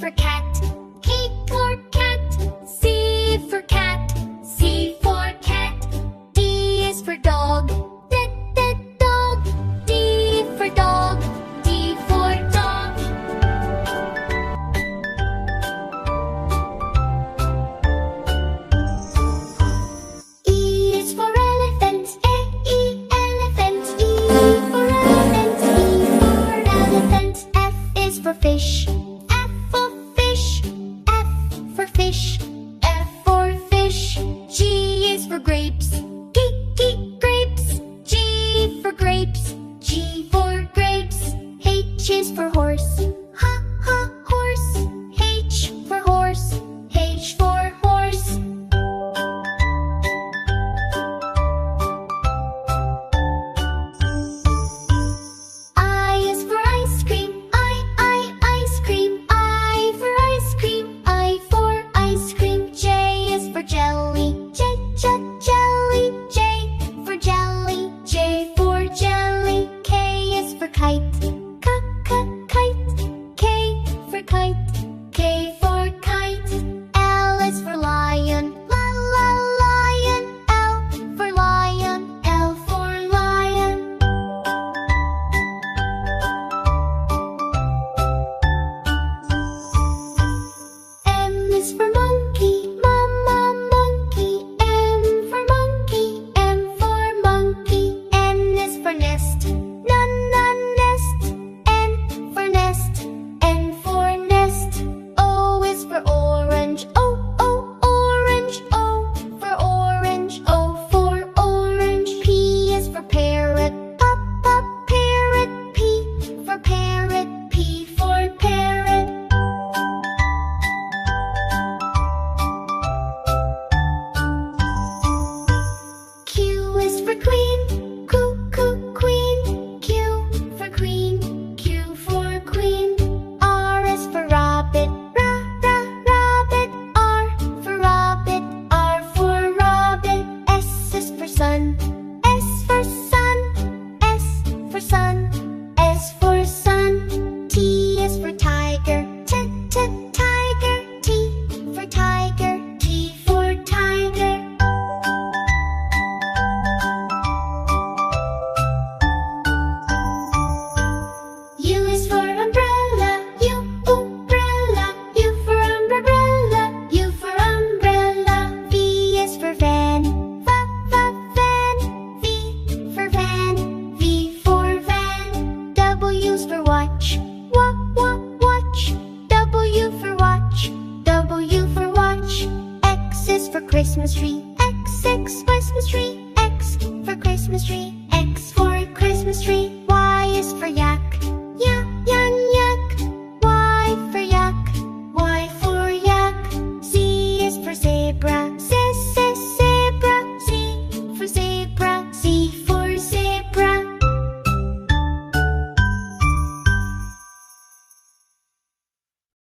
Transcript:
for cat. K for cat. C for cat. C for cat. D is for dog. D, d, dog. D for dog. D for dog. E is for elephant. E, elephant. E for elephant. E for elephant. F is for fish. F for fish. F for fish. F for fish. G is for grapes. G, G, grapes. G for grapes. G for grapes. H is for horse. H, H, horse. H for horse. H for horse. I is for ice cream. I, ice cream. I for ice cream. I for ice cream. J is for jelly. J, J, jelly. J for jelly. J for jelly. K is for kite. K, K, kite. K for kite. K for kite. L is for lion. Lion. L for lion. L for lion. M is for monkey. Monkey. M for monkey. M for monkey. N is for nest. Nest. N for nest. N for nest. O is for orange. O, orange. O for orange. O for orange. P is for parrot. Parrot. P for parrot. P for parrot. Q is for queen. Queen. Q for queen. Q for queen. R is for rabbit. Rabbit. R for rabbit. R for rabbit. S is for sun. S for sun. S for sun. S for sun. T is for tiger. Tiger. T for tiger. T for tiger. U is for umbrella. Umbrella. U for umbrella. U for umbrella. V is for van. Van. V for van. V for van. W is for watch. Watch. W for watch. W for watch. X is for Christmas tree. X Christmas tree. X for Christmas tree.